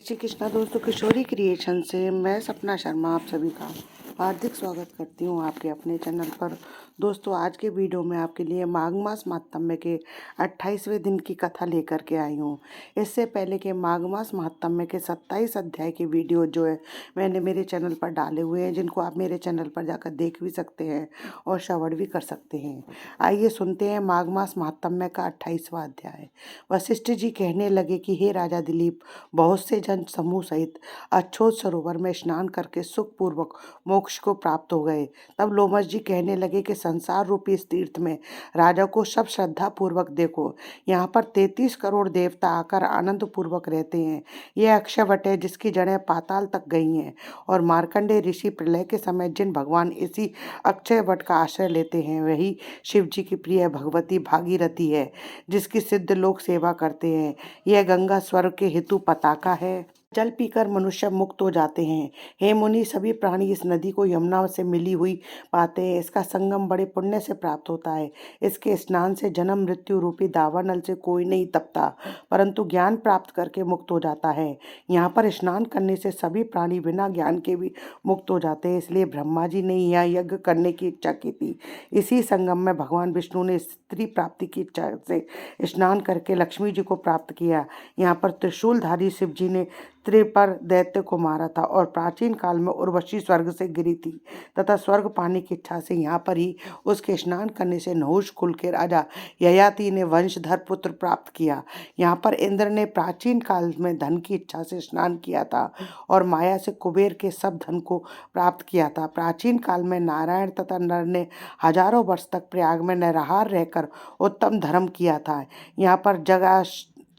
श्री कृष्णा दोस्तों, किशोरी क्रिएशन से मैं सपना शर्मा आप सभी का हार्दिक स्वागत करती हूँ आपके अपने चैनल पर। दोस्तों, आज के वीडियो में आपके लिए माघ मास महात्म्य के 28वें दिन की कथा लेकर के आई हूँ। इससे पहले के माघ मास महात्म्य के 27 अध्याय के वीडियो जो है मैंने मेरे चैनल पर डाले हुए हैं, जिनको आप मेरे चैनल पर जाकर देख भी सकते हैं और श्रवण भी कर सकते हैं। आइए सुनते हैं माघ मास महात्म्य का 28वां अध्याय। वशिष्ठ जी कहने लगे कि हे राजा दिलीप, बहुत से जन समूह सहित अछोत सरोवर में स्नान करके सुखपूर्वक मोक्ष को प्राप्त हो गए। तब लोमश जी कहने लगे कि संसार रूपी इस तीर्थ में राजा को सब श्रद्धा पूर्वक देखो। यहाँ पर 33 करोड़ देवता आकर आनंद पूर्वक रहते हैं। यह अक्षय वट है जिसकी जड़ें पाताल तक गई हैं, और मार्कंडेय ऋषि प्रलय के समय जिन भगवान इसी अक्षय वट का आश्रय लेते हैं वही शिव जी की प्रिय भगवती भागीरथी है, जिसकी सिद्ध लोग सेवा करते हैं। यह गंगा स्वर्ग के हेतु पताका है। जल पीकर मनुष्य मुक्त हो जाते हैं। हे मुनि, सभी प्राणी इस नदी को यमुना से मिली हुई पाते हैं। इसका संगम बड़े पुण्य से प्राप्त होता है। इसके स्नान से जन्म मृत्यु रूपी दावानल से कोई नहीं तपता, परंतु ज्ञान प्राप्त करके मुक्त हो जाता है। यहाँ पर स्नान करने से सभी प्राणी बिना ज्ञान के भी मुक्त हो जाते हैं। इसलिए ब्रह्मा जी ने यहाँ यज्ञ करने की इच्छा की थी। इसी संगम में भगवान विष्णु ने स्त्री प्राप्ति की इच्छा से स्नान करके लक्ष्मी जी को प्राप्त किया। यहाँ पर त्रिशूलधारी शिव जी ने त्रिपर दैत्य को मारा था, और प्राचीन काल में उर्वशी स्वर्ग से गिरी थी तथा स्वर्ग पाने की इच्छा से यहाँ पर ही उसके स्नान करने से नहुष कुल के राजा ययाति ने वंशधर पुत्र प्राप्त किया। यहाँ पर इंद्र ने प्राचीन काल में धन की इच्छा से स्नान किया था और माया से कुबेर के सब धन को प्राप्त किया था। प्राचीन काल में नारायण तथा नर ने हजारों वर्ष तक प्रयाग में निराहार रहकर उत्तम धर्म किया था। यहाँ पर जगह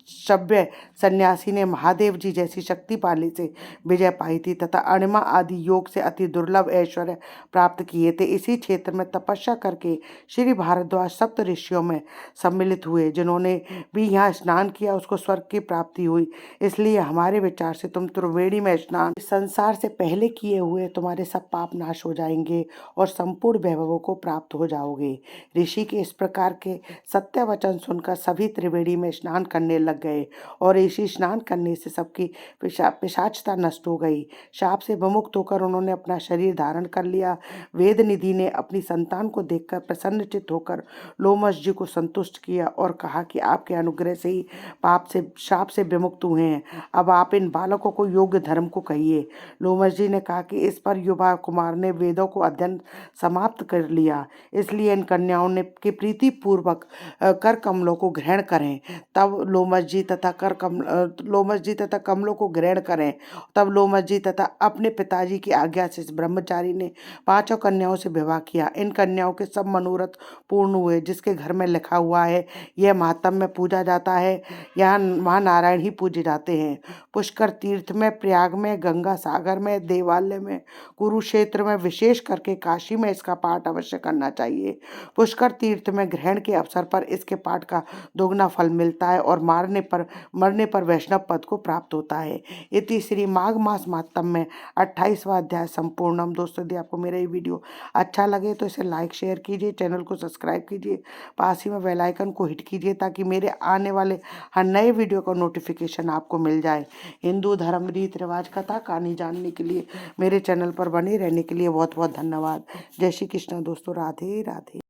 सभ्य सन्यासी ने महादेव जी जैसी शक्तिशाली से विजय पाई थी तथा अणिमा आदि योग से अति दुर्लभ ऐश्वर्य प्राप्त किए थे। इसी क्षेत्र में तपस्या करके श्री भारद्वाज सप्त ऋषियों में सम्मिलित हुए। जिन्होंने भी यहाँ स्नान किया उसको स्वर्ग की प्राप्ति हुई। इसलिए हमारे विचार से तुम त्रिवेणी में स्नान संसार से पहले किए हुए तुम्हारे सब पाप नाश हो जाएंगे और संपूर्ण वैभवों को प्राप्त हो जाओगे। ऋषि के इस प्रकार के सत्य वचन सुनकर सभी त्रिवेणी में स्नान करने लग गए, और इसी स्नान करने से सबकी पिशाचता नष्ट हो गई। शाप से विमुक्त होकर उन्होंने अपना शरीर धारण कर लिया। वेद निधि ने अपनी संतान को देखकर प्रसन्नचित्त होकर लोमश जी को संतुष्ट किया और कहा कि आपके अनुग्रह से ही शाप से विमुक्त हुए हैं। अब आप इन बालकों को योग्य धर्म को कहिए। लोमश जी ने कहा कि इस पर युवा कुमार ने वेदों को अध्ययन समाप्त कर लिया, इसलिए इन कन्याओं ने की प्रीति पूर्वक कर कमलों को ग्रहण करें। तब लोमश जी तथा कमलों को ग्रहण करें। तब लोमश जी तथा अपने पिताजी की आज्ञा से ब्रह्मचारी ने 5 कन्याओं से विवाह किया। इन कन्याओं के सब मनोरथ पूर्ण हुए। जिसके घर में लिखा हुआ है यह महात्म्य में पूजा जाता है, यहाँ महानारायण ही पूजे जाते हैं। पुष्कर तीर्थ में, प्रयाग में, गंगा सागर में, देवालय में, कुरुक्षेत्र में, विशेष करके काशी में इसका पाठ अवश्य करना चाहिए। पुष्कर तीर्थ में ग्रहण के अवसर पर इसके पाठ का दोगुना फल मिलता है और मरने पर वैष्णव पद को प्राप्त होता है। इति श्री माघ मास महात्म्य में 28वां अध्याय संपूर्णम। दोस्तों, यदि आपको मेरा ये वीडियो अच्छा लगे तो इसे लाइक शेयर कीजिए, चैनल को सब्सक्राइब कीजिए, पास ही में बेल आइकन को हिट कीजिए ताकि मेरे आने वाले हर नए वीडियो का नोटिफिकेशन आपको मिल जाए। हिंदू धर्म, रीत रिवाज, कथा कहानी जानने के लिए मेरे चैनल पर बने रहने के लिए बहुत बहुत धन्यवाद। जय श्री कृष्ण दोस्तों, राधे राधे।